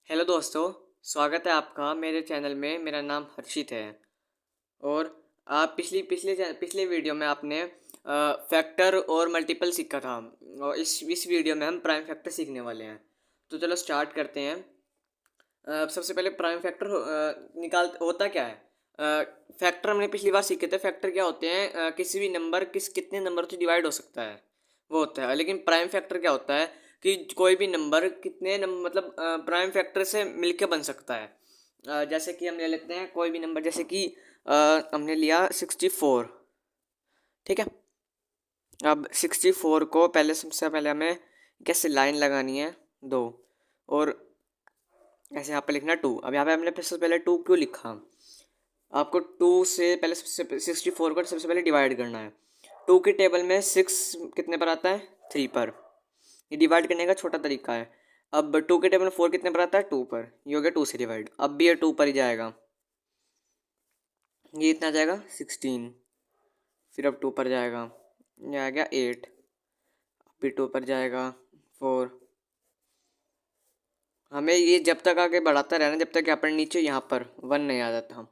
Hello दोस्तों, स्वागत है आपका मेरे चैनल में। मेरा नाम हर्षित है। और आप पिछले वीडियो में आपने फैक्टर और मल्टीपल सीखा था। और इस वीडियो में हम प्राइम फैक्टर सीखने वाले हैं। तो चलो स्टार्ट करते हैं। सबसे पहले प्राइम फैक्टर निकाल होता क्या है। फैक्टर हमने पिछली बार सीखे थे। फैक्टर क्या होते हैं, किसी भी नंबर कितने नंबर से डिवाइड हो सकता है वो होता है। लेकिन प्राइम फैक्टर क्या होता है कि कोई भी नंबर कितने नंबर मतलब प्राइम फैक्टर से मिलके बन सकता है। जैसे कि हम ले लेते हैं कोई भी नंबर, जैसे कि हमने लिया 64। ठीक है। अब 64 को पहले सबसे पहले हमें कैसे लाइन लगानी है, दो, और ऐसे यहाँ पे लिखना टू। अब यहाँ पे हमने सबसे पहले टू क्यों लिखा, आपको टू से पहले सबसे 64 को सबसे पहले डिवाइड करना है। टू की टेबल में सिक्स कितने पर आता है, थ्री पर। ये डिवाइड करने का छोटा तरीका है। अब टू के टेबल में फोर कितने पर आता है, टू पर। ये हो गया टू से डिवाइड। अब भी ये टू पर ही जाएगा, ये इतना जाएगा 16। फिर अब टू पर जाएगा, ये आ गया 8। अब भी टू पर जाएगा 4। हमें ये जब तक आगे बढ़ाता रहना जब तक यहाँ पर नीचे यहाँ पर 1 नहीं आ जाता।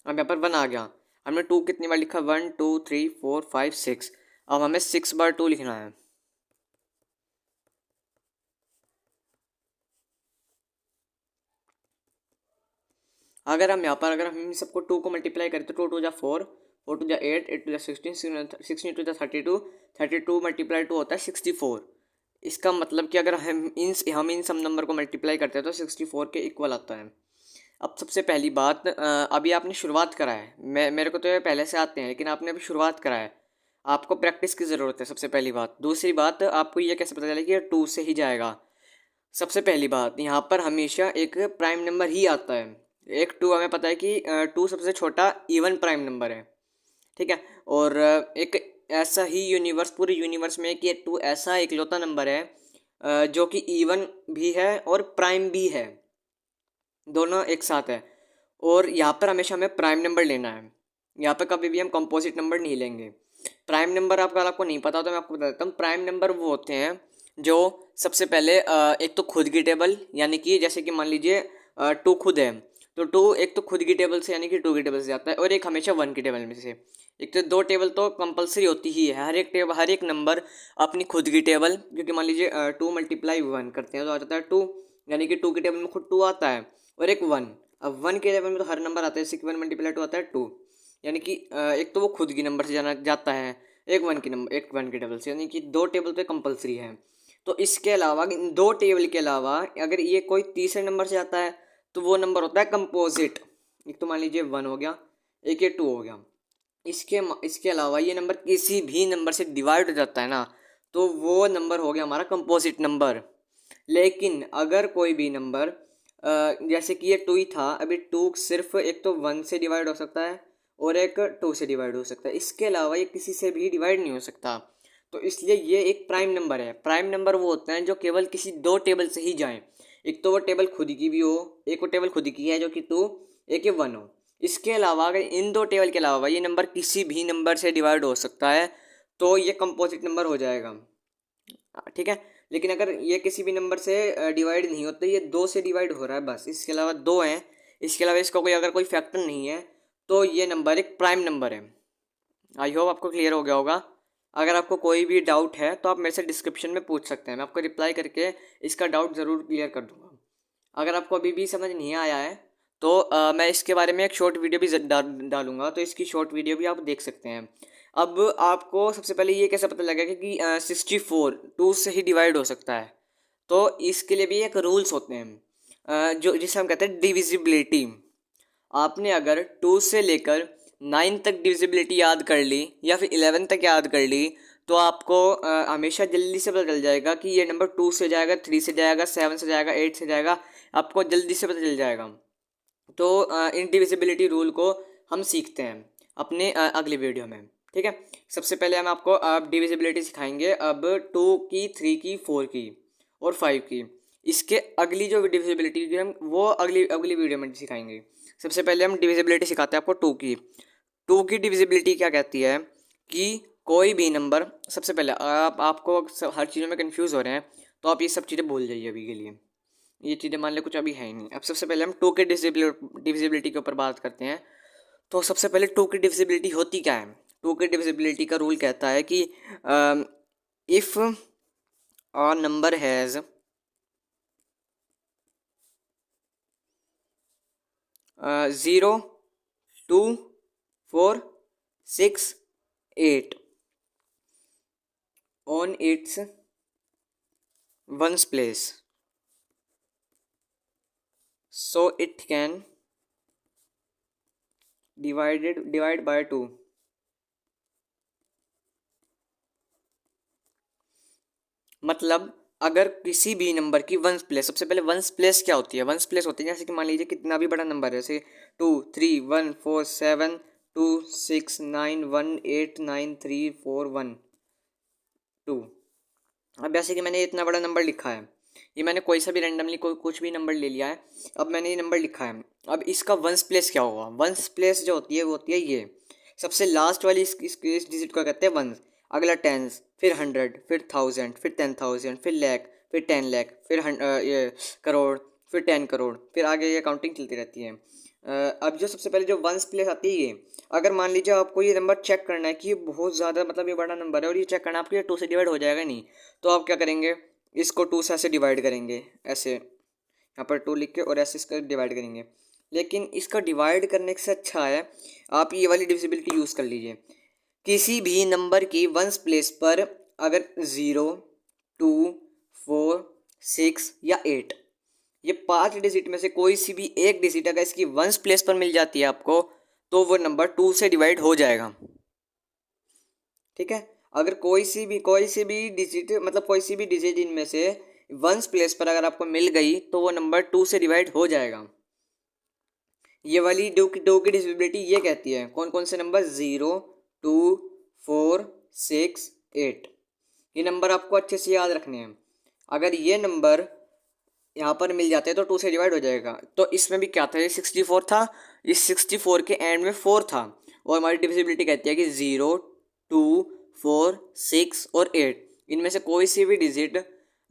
अब यहाँ पर 1 आ गया। हमने टू कितनी बार लिखा, 1 2 3 4 5 6। अब हमें 6 बार टू लिखना है। अगर हम इन सबको टू को मल्टीप्लाई करें तो टू टू जा 4, 4 टू जा 8, 8 टू जा 16, 16 टू जा 32, 32 मल्टीप्लाई टू होता है 64। इसका मतलब कि अगर हम इन सब नंबर को मल्टीप्लाई करते हैं तो 64 के इक्वल आता है। अब सबसे पहली बात, अभी आपने शुरुआत करा है। मेरे को तो ये पहले से आते हैं, लेकिन आपने अभी शुरुआत करा है। आपको प्रैक्टिस की ज़रूरत है, सबसे पहली बात। दूसरी बात, आपको ये कैसे पता चला कि ये टू से ही जाएगा। सबसे पहली बात, यहाँ पर हमेशा एक प्राइम नंबर ही आता है। एक टू, हमें पता है कि टू सबसे छोटा इवन प्राइम नंबर है। ठीक है। और एक ऐसा ही यूनिवर्स, पूरे यूनिवर्स में कि टू ऐसा इकलौता नंबर है जो कि इवन भी है और प्राइम भी है, दोनों एक साथ है। और यहाँ पर हमेशा हमें प्राइम नंबर लेना है। यहाँ पर कभी भी हम कंपोजिट नंबर नहीं लेंगे। प्राइम नंबर आपको नहीं पता तो मैं आपको बता देता हूँ। प्राइम नंबर वो होते हैं जो सबसे पहले एक तो खुद की टेबल, यानी कि जैसे कि मान लीजिए टू खुद है, तो टू एक तो खुद की टेबल से यानी कि टू की टेबल से आता है, और एक हमेशा वन की टेबल में से। एक तो दो टेबल तो कंपलसरी होती ही है। हर एक नंबर अपनी खुद की टेबल, क्योंकि मान लीजिए टू मल्टीप्लाई वन करते हैं तो आ जाता है टू, यानी कि टू की टेबल में खुद टू आता है, और एक वन। अब वन के टेबल में तो हर नंबर आता है, जैसे कि वन मल्टीप्लाई टू आता है टू, यानी कि एक तो वो खुद की नंबर से जाता है, एक वन की टेबल से, यानी कि दो टेबल तो कंपलसरी है। तो इसके अलावा इन दो टेबल के अलावा अगर ये कोई तीसरे नंबर से आता है तो वो नंबर होता है कंपोजिट। एक तो मान लीजिए वन हो गया, एक ये टू हो गया। इसके अलावा ये नंबर किसी भी नंबर से डिवाइड हो जाता है ना, तो वो नंबर हो गया हमारा कंपोजिट नंबर। लेकिन अगर कोई भी नंबर जैसे कि ये टू ही था, अभी टू सिर्फ एक तो वन से डिवाइड हो सकता है और एक टू से डिवाइड हो सकता है। इसके अलावा ये किसी से भी डिवाइड नहीं हो सकता। तो इसलिए ये एक प्राइम नंबर है। प्राइम नंबर वो होते हैं जो केवल किसी दो टेबल से ही जाएं। एक तो वो टेबल खुद की भी हो, एक वो टेबल खुद की है जो कि टू, एक ये वन हो। इसके अलावा अगर इन दो टेबल के अलावा ये नंबर किसी भी नंबर से डिवाइड हो सकता है तो ये कंपोजिट नंबर हो जाएगा। ठीक है। लेकिन अगर ये किसी भी नंबर से डिवाइड नहीं होता, ये दो से डिवाइड हो रहा है बस, इसके अलावा दो हैं, इसके अलावा इसका कोई अगर कोई फैक्टर नहीं है, तो ये नंबर एक प्राइम नंबर है। आई होप आपको क्लियर हो गया होगा। अगर आपको कोई भी डाउट है तो आप मेरे से डिस्क्रिप्शन में पूछ सकते हैं, मैं आपको रिप्लाई करके इसका डाउट ज़रूर क्लियर कर दूँगा। अगर आपको अभी भी समझ नहीं आया है तो मैं इसके बारे में एक शॉर्ट वीडियो भी डालूंगा, तो इसकी शॉर्ट वीडियो भी आप देख सकते हैं। अब आपको सबसे पहले ये कैसे पता लगेगा कि 64 टू से ही डिवाइड हो सकता है, तो इसके लिए भी एक रूल्स होते हैं जो जिसे हम कहते हैं डिविजिबिलिटी। आपने अगर टू से लेकर नाइन तक डिविजिबिलिटी याद कर ली या फिर 11 तक याद कर ली, तो आपको हमेशा जल्दी से पता चल जाएगा कि ये नंबर टू से जाएगा, थ्री से जाएगा, सेवन से जाएगा, एट से जाएगा। आपको जल्दी से पता चल जाएगा। तो इंडिविजिबिलिटी रूल को हम सीखते हैं अपने अगले वीडियो में। ठीक है। सबसे पहले हम आपको अब डिविजिबिलिटी सिखाएंगे, अब टू की, थ्री की, फोर की और फाइव की। इसके अगली जो डिविजिबिलिटी जो हम वो अगली अगली वीडियो में सिखाएंगे। सबसे पहले हम डिविजिबिलिटी सिखाते हैं आपको टू की। टू की डिविजिबिलिटी क्या कहती है कि कोई भी नंबर, सबसे पहले आपको हर चीज़ों में कंफ्यूज हो रहे हैं तो आप ये सब चीज़ें भूल जाइए अभी के लिए। ये चीज़ें मान ले कुछ अभी है ही नहीं। अब सबसे पहले हम टू के डिविजिबिलिटी के ऊपर बात करते हैं। तो सबसे पहले टू की डिविजिबिलिटी होती क्या है? टू की डिविजिबिलिटी का रूल कहता है कि if a number has 0, 2, 4, 6, 8 on its ones place, so it can divide by 2. मतलब अगर किसी भी नंबर की वंस प्लेस, सबसे पहले वंस प्लेस क्या होती है? वंस प्लेस होती है जैसे कि मान लीजिए कितना भी बड़ा नंबर है, जैसे 2, 3, 1, 4, 7, 2, 6, 9, 1, 8, 9, 3, 4, 1, 2। अब जैसे कि मैंने इतना बड़ा नंबर लिखा है, ये मैंने कोई सा भी रैंडमली कुछ भी नंबर ले लिया है। अब मैंने ये नंबर लिखा है, अब इसका वंस प्लेस क्या होगा? वंस प्लेस जो होती है वो होती है ये सबसे लास्ट वाली इस डिजिट को कहते हैं वंस। अगला टेंस, फिर 100, फिर 1000, फिर 10,000, फिर लाख, फिर 10 लाख, फिर ये करोड़, फिर 10 करोड़, फिर आगे ये काउंटिंग चलती रहती है। अब जो सबसे पहले जो वंस प्लेस आती है ये, अगर मान लीजिए आपको ये नंबर चेक करना है कि ये बहुत ज़्यादा मतलब ये बड़ा नंबर है और ये चेक करना है आपको, ये 2 से डिवाइड हो जाएगा नहीं, तो आप क्या करेंगे? इसको 2 से ऐसे डिवाइड करेंगे, ऐसे यहाँ पर 2 लिख के और ऐसे इसका डिवाइड करेंगे। लेकिन इसका डिवाइड करने से अच्छा है आप ये वाली डिविजिबिलिटी यूज़ कर लीजिए। किसी भी नंबर की वंस प्लेस पर अगर 0, 2, 4, 6 या 8, ये 5 डिजिट में से कोई सी भी एक डिजिट अगर इसकी वंस प्लेस पर मिल जाती है आपको, तो वो नंबर 2 से डिवाइड हो जाएगा। ठीक है, अगर कोई सी भी डिजिट मतलब कोई सी भी डिजिट इनमें से वंस प्लेस पर अगर आपको मिल गई तो वो नंबर 2 से डिवाइड हो जाएगा। ये वाली दो की डिविजिबिलिटी ये कहती है कौन कौन से नंबर? 0, 2, 4, 6, 8। ये नंबर आपको अच्छे से याद रखने हैं। अगर ये नंबर यहाँ पर मिल जाते हैं तो 2 से डिवाइड हो जाएगा। तो इसमें भी क्या था? ये 64 था, इस 64 के एंड में 4 था, और हमारी डिविजिबिलिटी कहती है कि 0, 2, 4, 6 और 8 इनमें से कोई सी भी डिजिट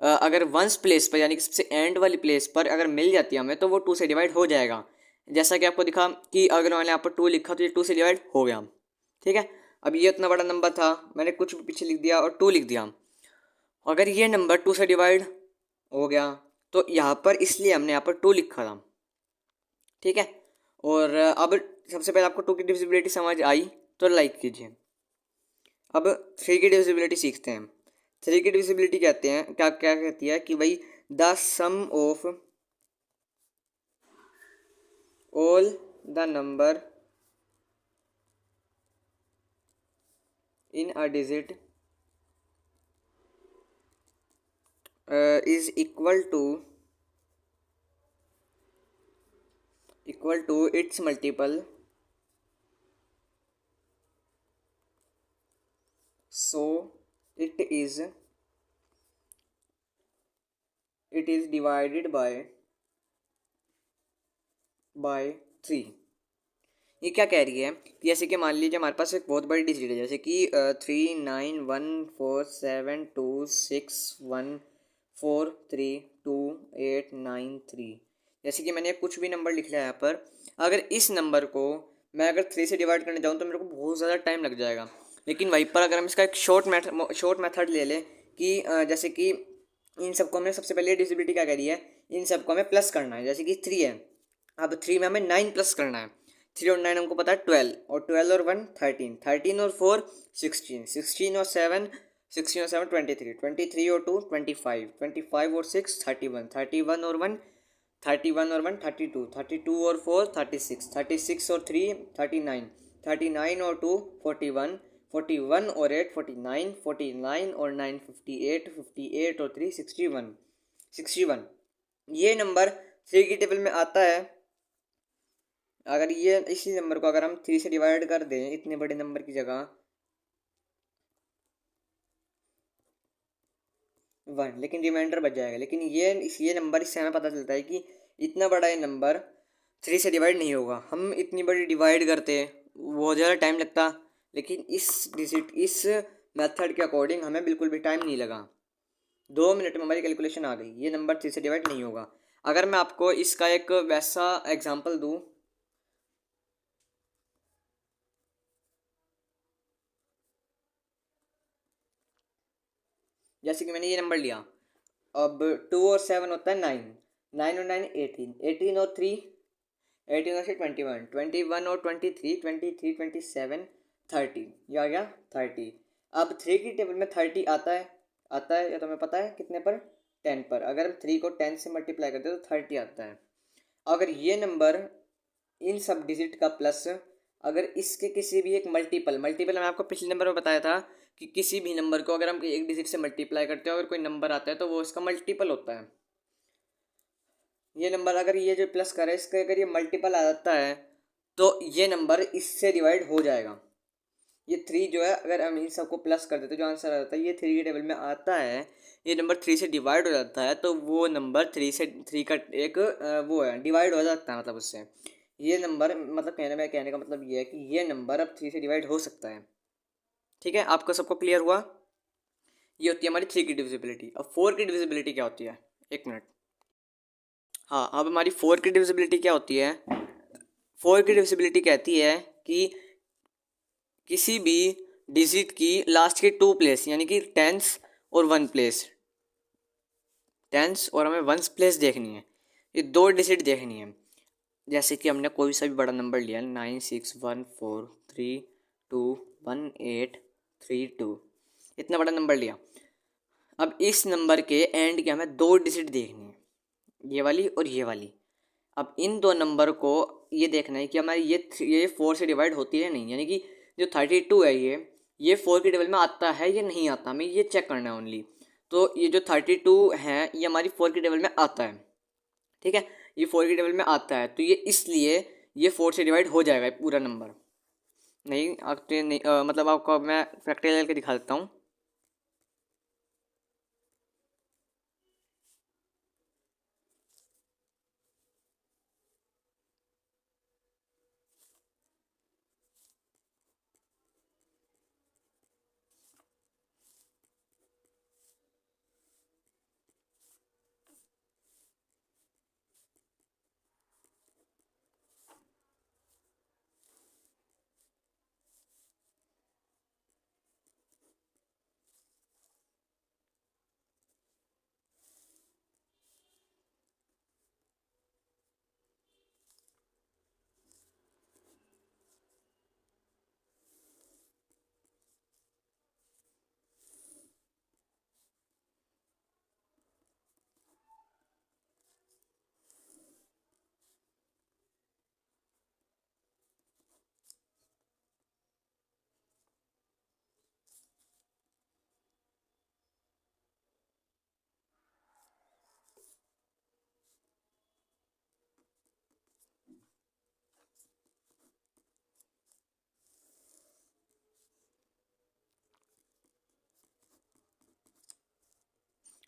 अगर वंस प्लेस पर यानी कि सबसे एंड वाली प्लेस पर अगर मिल जाती है हमें तो वो 2 से डिवाइड हो जाएगा। जैसा कि आपको दिखा कि अगर मैंने यहाँ पर 2 लिखा तो ये 2 से डिवाइड हो गया। ठीक है, अब ये इतना बड़ा नंबर था, मैंने कुछ भी पीछे लिख दिया और 2 लिख दिया। अगर ये नंबर 2 से डिवाइड हो गया तो यहाँ पर इसलिए हमने यहाँ पर 2 लिखा था। ठीक है, और अब सबसे पहले आपको 2 की डिविजिबिलिटी समझ आई तो लाइक कीजिए। अब 3 की डिविजिबिलिटी सीखते हैं। 3 की डिविजिबिलिटी कहते हैं क्या क्या कहती है कि भाई the sum of all the number in a digit is equal to its multiple, so it is divided by 3। ये क्या कह रही है कि जैसे कि मान लीजिए हमारे पास एक बहुत बड़ी डिजिट है, जैसे कि 3, 9, 1, 4, 7, 2, 6, 1, 4, 3, 2, 8, 9, 3। जैसे कि मैंने कुछ भी नंबर लिख लिया है यहाँ पर, अगर इस नंबर को मैं अगर 3 से डिवाइड करने जाऊँ तो मेरे को बहुत ज़्यादा टाइम लग जाएगा। लेकिन वहीं पर अगर हम इसका एक शॉर्ट मेथड ले लें कि जैसे कि इन सबको हमने सबसे पहले डिविजिबिलिटी क्या करी है, इन सबको हमें प्लस करना है। जैसे कि 3 है, अब 3 में हमें 9 प्लस करना है। 3 और 9 हमको पता है 12, और 12 और 1 13, 13 और 4 16, 16 और 7 23, 23 और 2 25, 25 और 6 31, 31 और 1 31 और 1 32, 32 और 4 36, 36 और 3 39, 39 और 2 41, 41 और 8 49, 49 और 9 58, 58 और 3 61, 61। ये नंबर 3 की टेबल में आता है। अगर ये इसी नंबर को अगर हम 3 से डिवाइड कर दें इतने बड़े नंबर की जगह 1, लेकिन रिमाइंडर बच जाएगा। लेकिन ये नंबर इससे हमें पता चलता है कि इतना बड़ा ये नंबर 3 से डिवाइड नहीं होगा। हम इतनी बड़ी डिवाइड करते बहुत ज़्यादा टाइम लगता, लेकिन इस मेथड के अकॉर्डिंग हमें बिल्कुल भी टाइम नहीं लगा। 2 मिनट में हमारी कैलकुलेशन आ गई, ये नंबर 3 से डिवाइड नहीं होगा। अगर मैं आपको इसका एक वैसा एग्जांपल दूं, जैसे कि मैंने ये नंबर लिया, अब 2 और 7 होता है 9, 9 और 9 18, 18 और 3 21, 21 और 23 30, ये आ गया 30। अब 3 की टेबल में 30 आता है या तुम्हें पता है कितने पर, 10 पर। अगर हम 3 को 10 से मल्टीप्लाई करते हैं तो 30 आता है। अगर ये नंबर इन सब डिजिट का प्लस, अगर इसके किसी भी एक मल्टीपल मल्टीपल मैं आपको पिछले नंबर में बताया था कि किसी भी नंबर को अगर हम एक डिजिट से मल्टीप्लाई करते हैं, अगर कोई नंबर आता है तो वो इसका मल्टीपल होता है। ये नंबर अगर ये जो प्लस करे इसका अगर ये मल्टीपल आ जाता है तो ये नंबर इससे डिवाइड हो जाएगा। ये 3 जो है, अगर हम इन सबको प्लस कर देते जो आंसर आ जाता है ये 3 की टेबल में आता है, ये नंबर 3 से डिवाइड हो जाता है, तो वो नंबर 3 का एक वो है, डिवाइड हो जाता है मतलब उससे। ये नंबर मतलब कहने का मतलब ये है कि ये नंबर अब 3 से डिवाइड हो सकता है। ठीक है, आपको सबको क्लियर हुआ? ये होती है हमारी 3 की डिविजिबिलिटी। अब 4 की डिविजिबिलिटी क्या होती है, एक मिनट। हाँ, अब हमारी 4 की डिविजिबिलिटी क्या होती है? 4 की डिविजिबिलिटी कहती है कि किसी भी डिजिट की लास्ट के 2 प्लेस, यानी कि टेंस और 1 प्लेस, टेंस और हमें 1 प्लेस देखनी है, ये 2 डिजिट देखनी है। जैसे कि हमने कोई सा भी बड़ा नंबर लिया, 9614321832, इतना बड़ा नंबर लिया। अब इस नंबर के एंड की हमें 2 डिजिट देखनी है, ये वाली और ये वाली। अब इन दो नंबर को ये देखना है कि हमारी ये 4 से डिवाइड होती है नहीं, यानी कि जो 32 है ये 4 के टेबल में आता है या नहीं आता, हमें ये चेक करना है ओनली। तो ये जो 32 है ये हमारी 4 के टेबल में आता है। ठीक है, ये 4 के टेबल में आता है तो ये इसलिए ये 4 से डिवाइड हो जाएगा पूरा नंबर। नहीं अब तो नहीं मतलब आपको मैं फैक्टरियल करके दिखा देता हूँ।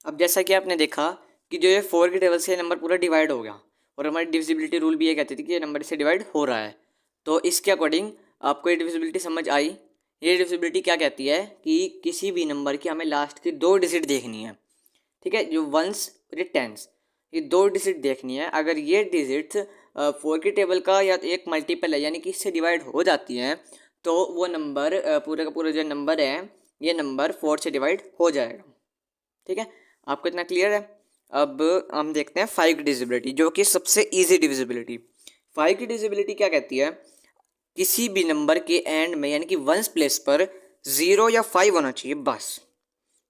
अब जैसा कि आपने देखा कि जो ये 4 के टेबल से नंबर पूरा डिवाइड हो गया, और हमारी डिविजिबिलिटी रूल भी ये कहती थी कि ये नंबर इससे डिवाइड हो रहा है। तो इसके अकॉर्डिंग आपको ये डिविजिबिलिटी समझ आई। ये डिविजिबिलिटी क्या कहती है कि किसी भी नंबर की हमें लास्ट की 2 डिजिट देखनी है। ठीक है, जो वंस और ये टेंस, ये 2 डिजिट देखनी है। अगर ये डिजिट्स 4 के टेबल का या तो एक मल्टीपल है यानी कि इससे डिवाइड हो जाती हैं, तो वो नंबर पूरे का पूरा जो नंबर है ये नंबर 4 से डिवाइड हो जाएगा। ठीक है, आपको इतना क्लियर है? अब हम देखते हैं 5 की डिविजिबिलिटी, जो कि सबसे इजी डिविजिबिलिटी। 5 की डिविजिबिलिटी क्या कहती है? किसी भी नंबर के एंड में यानी कि वंस प्लेस पर 0 या 5 होना चाहिए बस।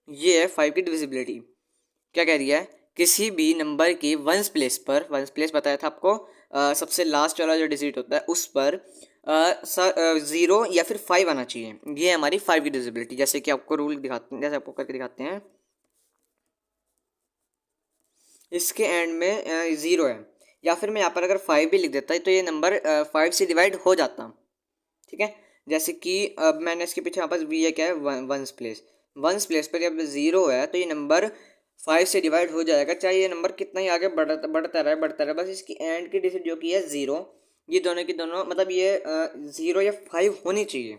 ये है 5 की डिविजिबिलिटी। क्या कह रही है? किसी भी नंबर के वंस प्लेस पर, वंस प्लेस बताया था आपको, सबसे लास्ट वाला जो डिजिट होता है उस पर 0 या फिर 5 आना चाहिए। ये हमारी 5 की डिविजिबिलिटी। जैसे कि आपको रूल दिखाते हैं, जैसे आपको करके दिखाते हैं, इसके एंड में 0 है, या फिर मैं यहाँ पर अगर 5 भी लिख देता तो ये नंबर 5 से डिवाइड हो जाता। ठीक है, जैसे कि अब मैंने इसके पीछे यहाँ पर ये क्या है, वंस प्लेस, वंस प्लेस पर जब 0 है तो ये नंबर 5 से डिवाइड हो जाएगा, चाहे ये नंबर कितना ही आगे बढ़ता रहे, बस इसकी एंड की डिजिट जो कि है 0, ये दोनों की दोनों मतलब ये 0 या 5 होनी चाहिए।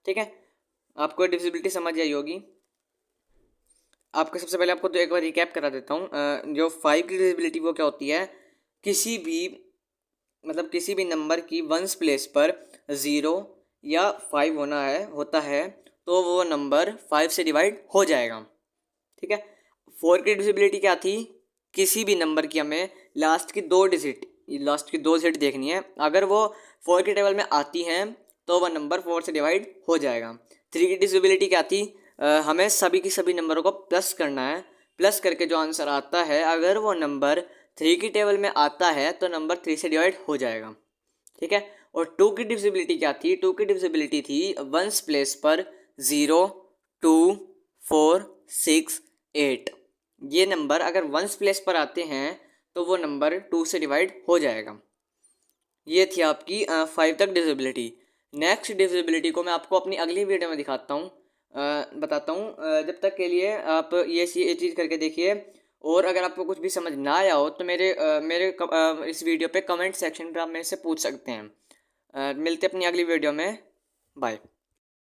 ठीक है, आपको डिविजिबिलिटी समझ आई होगी। आपको सबसे पहले आपको तो एक बार रिकैप करा देता हूँ। जो 5 की डिविजिबिलिटी वो क्या होती है, किसी भी नंबर की वंस प्लेस पर 0 या 5 होता है तो वो नंबर 5 से डिवाइड हो जाएगा। ठीक है। 4 की डिविजिबिलिटी क्या थी, किसी भी नंबर की हमें लास्ट की दो डिजिट देखनी है, अगर वो 4 के टेबल में आती हैं तो वह नंबर 4 से डिवाइड हो जाएगा। 3 की डिविजिबिलिटी क्या थी, हमें सभी की सभी नंबरों को प्लस करना है, प्लस करके जो आंसर आता है अगर वो नंबर 3 की टेबल में आता है तो नंबर 3 से डिवाइड हो जाएगा। ठीक है। और 2 की डिविजिबिलिटी क्या थी, 2 की डिविजिबिलिटी थी वंस प्लेस पर 0, 2, 4, 6, 8। ये नंबर अगर वंस प्लेस पर आते हैं तो वो नंबर 2 से डिवाइड हो जाएगा। ये थी आपकी 5 तक डिविजिबिलिटी। नेक्स्ट डिविजिबिलिटी को मैं आपको अपनी अगली वीडियो में दिखाता हूँ, बताता हूँ। जब तक के लिए आप ये चीज़ करके देखिए। और अगर आपको कुछ भी समझ ना आया हो तो इस वीडियो पे कमेंट सेक्शन पर आप मेरे से पूछ सकते हैं। मिलते अपनी अगली वीडियो में। बाय।